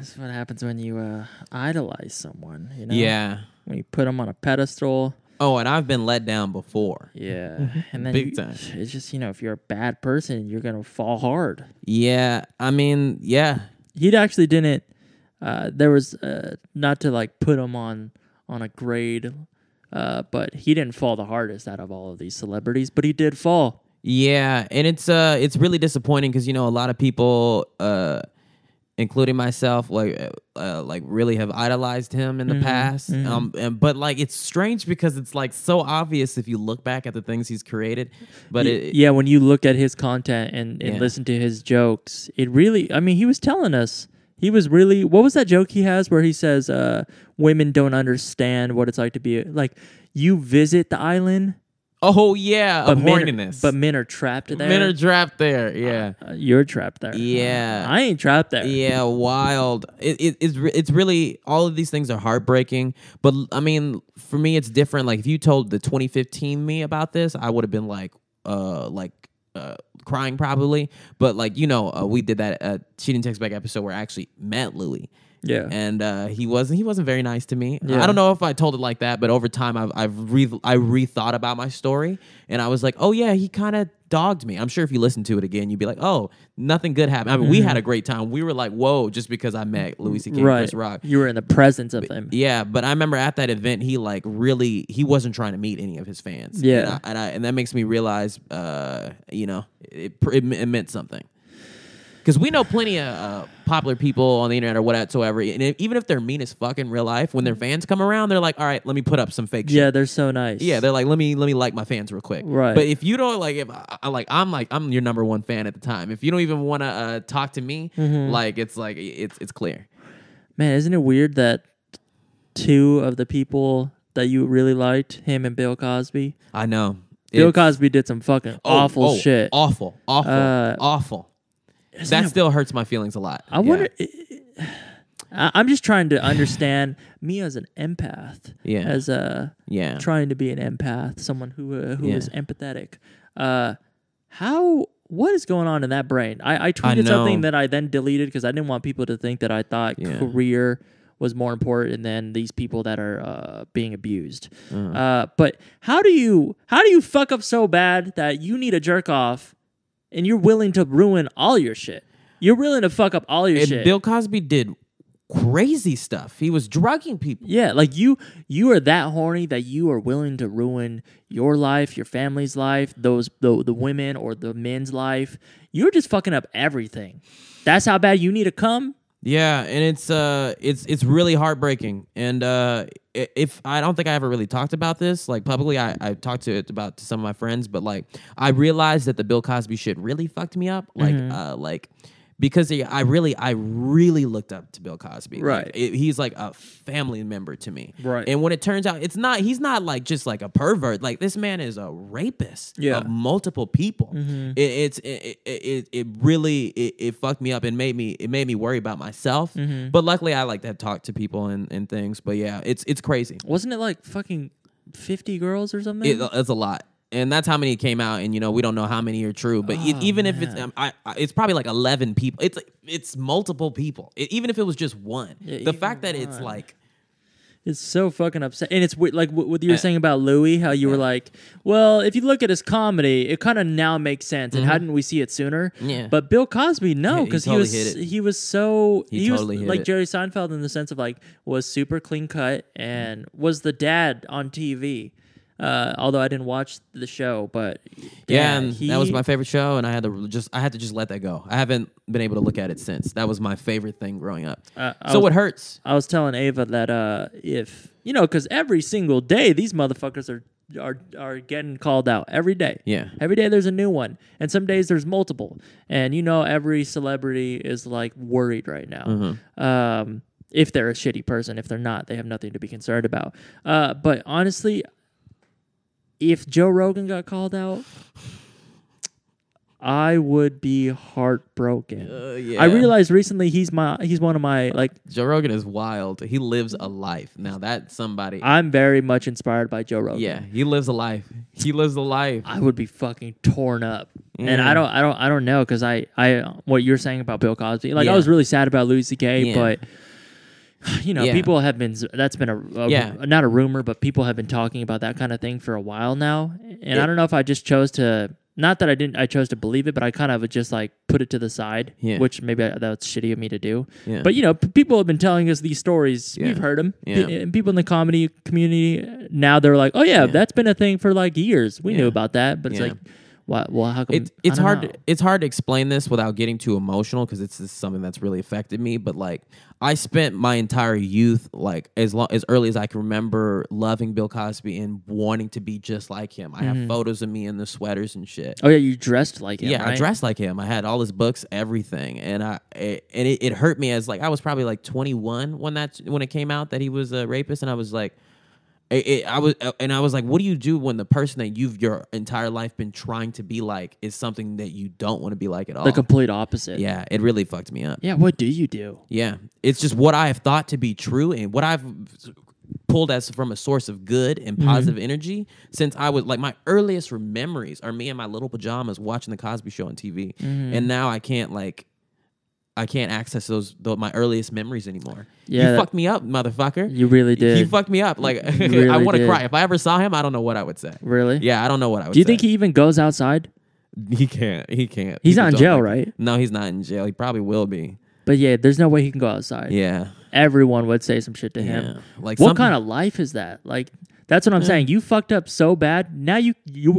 That's what happens when you idolize someone, you know? Yeah. When you put them on a pedestal. Oh, and I've been let down before. Yeah. And then Big time. It's just, if you're a bad person, you're going to fall hard. Yeah. I mean, yeah. He actually didn't, there was, not to like put him on a grade, but he didn't fall the hardest out of all of these celebrities, but he did fall. Yeah, and it's really disappointing because a lot of people, including myself, like really have idolized him in the past. But like it's strange because it's like so obvious if you look back at the things he's created. But when you look at his content and listen to his jokes, it really. I mean, he was telling us. He was really. What was that joke he has where he says, "Women don't understand what it's like to be like you visit the island." Oh yeah, of horniness. But men are trapped there. Men are trapped there. Yeah, you're trapped there. Yeah, I ain't trapped there. Yeah, wild. It's really all of these things are heartbreaking. But I mean, for me, it's different. Like if you told the 2015 me about this, I would have been like crying probably. But like we did that She Didn't Text Back episode where I actually met Louis. Yeah, and he wasn't very nice to me. Yeah. I don't know if I told it like that, but over time I rethought about my story, and I was like, oh yeah, he kind of dogged me. I'm sure if you listen to it again, you'd be like, oh, nothing good happened. I mean, we had a great time. We were like, whoa, just because I met Louis C.K. and Chris Rock. You were in the presence of him. Yeah, but I remember at that event, he like really he wasn't trying to meet any of his fans. Yeah, and that makes me realize, it meant something. Because we know plenty of popular people on the internet or whatsoever, and even if they're mean as fuck in real life, when their fans come around, they're like, all right, let me put up some fake shit. Yeah, they're so nice. Yeah, they're like, let me like my fans real quick. Right. But if you don't I'm your number one fan at the time. If you don't even want to talk to me, it's clear. Man, isn't it weird that two of the people that you really liked, him and Bill Cosby? I know. Bill Cosby did some fucking awful shit. Awful. That still hurts my feelings a lot. I wonder. I'm just trying to understand me as an empath. Yeah. As trying to be an empath, someone who is empathetic. What is going on in that brain? I tweeted something that I then deleted because I didn't want people to think that I thought career was more important than these people that are being abused. But how do you fuck up so bad that you need a jerk off? And you're willing to ruin all your shit. You're willing to fuck up all your shit. Bill Cosby did crazy stuff. He was drugging people. Yeah, like you are that horny that you are willing to ruin your life, your family's life, the women or the men's life. You're just fucking up everything. That's how bad you need to come. Yeah, and it's really heartbreaking. And if I don't think I ever really talked about this like publicly, I talked to some of my friends, but like I realized that the Bill Cosby shit really fucked me up. Like because I really looked up to Bill Cosby. Right. Like, he's like a family member to me. Right. And when it turns out he's not like just like a pervert. Like this man is a rapist of multiple people. It really fucked me up and made me worry about myself. But luckily I like to talk to people and things. But yeah, it's crazy. Wasn't it like fucking 50 girls or something? It's a lot. And that's how many came out, and we don't know how many are true. But even if it's probably like 11 people. It's multiple people. Even if it was just one, the fact that it's like, it's so fucking upset. And it's like what you were saying about Louis, how you were like, well, if you look at his comedy, it kind of now makes sense. And how didn't we see it sooner? Yeah. But Bill Cosby, no, because totally he was like Jerry Seinfeld in the sense of like was super clean cut and was the dad on TV. Although I didn't watch the show, but that was my favorite show, and I had to just let that go. I haven't been able to look at it since. That was my favorite thing growing up. It hurts. I was telling Ava that if because every single day these motherfuckers are getting called out every day. Yeah, every day there's a new one, and some days there's multiple. And every celebrity is like worried right now. If they're a shitty person, if they're not, they have nothing to be concerned about. But honestly, if Joe Rogan got called out, I would be heartbroken. I realized recently he's one of my like. Joe Rogan is wild. He lives a life. Now that's somebody. I'm very much inspired by Joe Rogan. Yeah, he lives a life. He lives a life. I would be fucking torn up. And I don't know because I what you're saying about Bill Cosby. Like I was really sad about Louis C.K., but people have been. That's been a not a rumor, but people have been talking about that kind of thing for a while now. And I don't know if I just chose to. Not that I chose to believe it, but I kind of just like put it to the side, which maybe that's shitty of me to do. Yeah. But people have been telling us these stories. Yeah. We've heard them. Yeah. And people in the comedy community now they're like, oh yeah, that's been a thing for like years. We knew about that, but it's like, well, how come? It's hard. It's hard to explain this without getting too emotional because it's something that's really affected me. But like, I spent my entire youth, like as early as I can remember, loving Bill Cosby and wanting to be just like him. I have photos of me in the sweaters and shit. Oh yeah, you dressed like him. Yeah, right? I dressed like him. I had all his books, everything, and it hurt me as like I was probably like 21 when it came out that he was a rapist, and I was like. I was like, what do you do when the person that you've your entire life been trying to be like is something that you don't want to be like at all? The complete opposite. Yeah, it really fucked me up. Yeah, what do you do? Yeah, it's just what I have thought to be true and what I've pulled as from a source of good and positive energy since I was like my earliest memories are me in my little pajamas watching the Cosby Show on TV, and now I can't access my earliest memories anymore. Yeah, you fucked me up, motherfucker. You really did. You fucked me up. Like really I want to cry. If I ever saw him, I don't know what I would say. Really? Yeah, I don't know what I would say. Do you think he even goes outside? He can't. He's not in jail, right? No, he's not in jail. He probably will be. But yeah, there's no way he can go outside. Yeah. Everyone would say some shit to him. Like what kind of life is that? Like that's what I'm saying. You fucked up so bad. Now you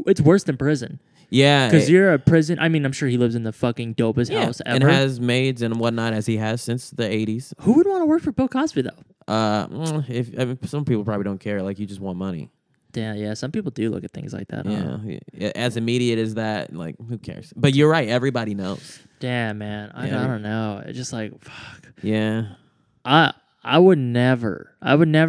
it's worse than prison. Yeah, because you're a prison. I mean, I'm sure he lives in the fucking dopest house ever, and has maids and whatnot as he has since the '80s. Who would want to work for Bill Cosby though? Some people probably don't care. Like you just want money. Yeah. Some people do look at things like that. Yeah. As immediate as that, like who cares? But you're right. Everybody knows. Damn, man. I don't know. It's just like fuck. Yeah. I would never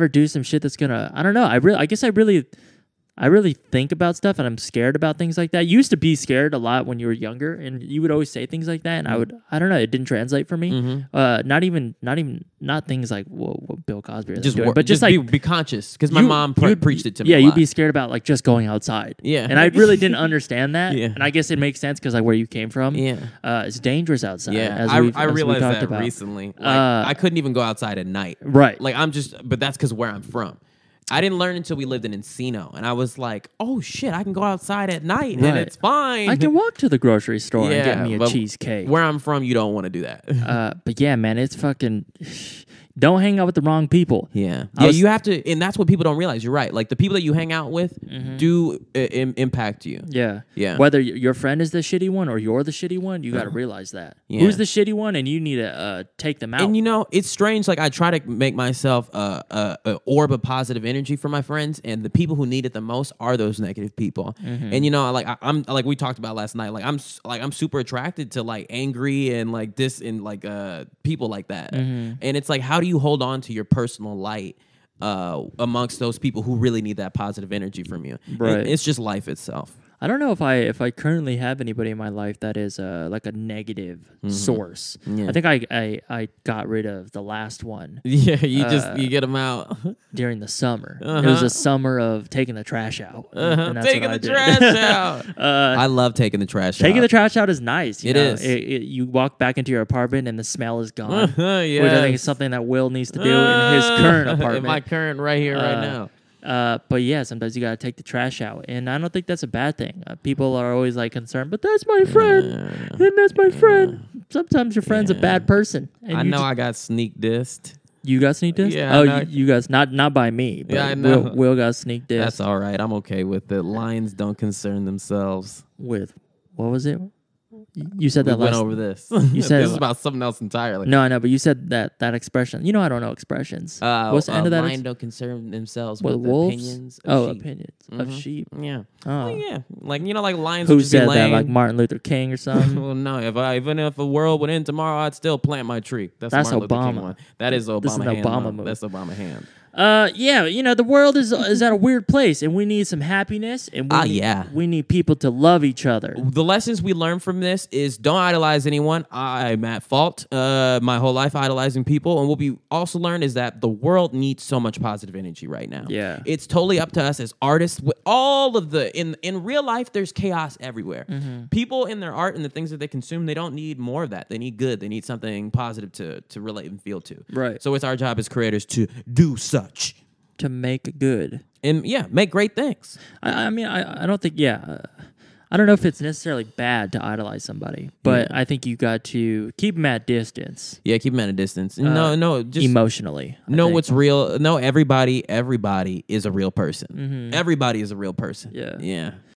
do some shit that's gonna. I don't know. I guess I really think about stuff and I'm scared about things like that. You used to be scared a lot when you were younger and you would always say things like that. And I don't know, it didn't translate for me. Not things like what Bill Cosby is doing, but just like be conscious because my mom preached it to me. Yeah, you'd be scared about like just going outside. Yeah. And I really didn't understand that. Yeah. And I guess it makes sense because like where you came from. Yeah. It's dangerous outside. Yeah. I realized that recently. Like, I couldn't even go outside at night. Right. Like but that's because where I'm from. I didn't learn until we lived in Encino, and I was like, "Oh shit, I can go outside at night and it's fine. I can walk to the grocery store and get me a cheesecake." Where I'm from, you don't want to do that. But yeah, man, it's fucking. Don't hang out with the wrong people. Yeah, you have to, and that's what people don't realize. You're right. Like the people that you hang out with do impact you. Yeah, yeah. Whether your friend is the shitty one or you're the shitty one, you got to realize that. Yeah. Who's the shitty one, and you need to take them out. And it's strange. Like I try to make myself a orb of positive energy for my friends, and the people who need it the most are those negative people. And like I'm like we talked about last night. Like I'm super attracted to like angry and like this and like people like that. And it's like how do you hold on to your personal light amongst those people who really need that positive energy from you? Right. It's just life itself. I don't know if I currently have anybody in my life that is like a negative source. Yeah. I think I got rid of the last one. Yeah, you get them out during the summer. It was a summer of taking the trash out. Taking the trash out. I love taking the trash out. Taking the trash out is nice. It is. You walk back into your apartment and the smell is gone. Yes. Which I think is something that Will needs to do in his current apartment. In my current right here, right now. But yeah, sometimes you gotta take the trash out, and I don't think that's a bad thing. People are always like concerned, but that's my friend, and that's my friend. Sometimes your friend's a bad person. And I know I got sneak dissed. You got sneak dissed? Yeah. You guys not by me. But I know. Will got sneak dissed. That's all right. I'm okay with it. Lions don't concern themselves with what was it? You said that we went over this. You said this is about something else entirely. No, I know, but you said that expression. I don't know expressions. What's the end of that? Lions don't concern themselves with wolves? Opinions of sheep. Opinions of sheep. Yeah. Oh. Yeah. Like like lions. Who said that? Like Martin Luther King or something? Well, no. Even if a world would end tomorrow, I'd still plant my tree. That's Martin Obama. Luther King one. That is Obama. This is an Obama move. That's Obama hand. Yeah, the world is at a weird place, and we need some happiness, and we need people to love each other. The lessons we learn from this is don't idolize anyone. I'm at fault my whole life idolizing people, and what we also learned is that the world needs so much positive energy right now. Yeah, it's totally up to us as artists. With all of in real life, there's chaos everywhere. People in their art and the things that they consume, they don't need more of that. They need good. They need something positive to relate and feel to. Right. So it's our job as creators to do such. To make good. And make great things. I mean, I don't think, I don't know if it's necessarily bad to idolize somebody, but I think you got to keep them at distance. Yeah, keep them at a distance. Just emotionally. Know what's real. No, everybody is a real person. Everybody is a real person. Yeah. Yeah.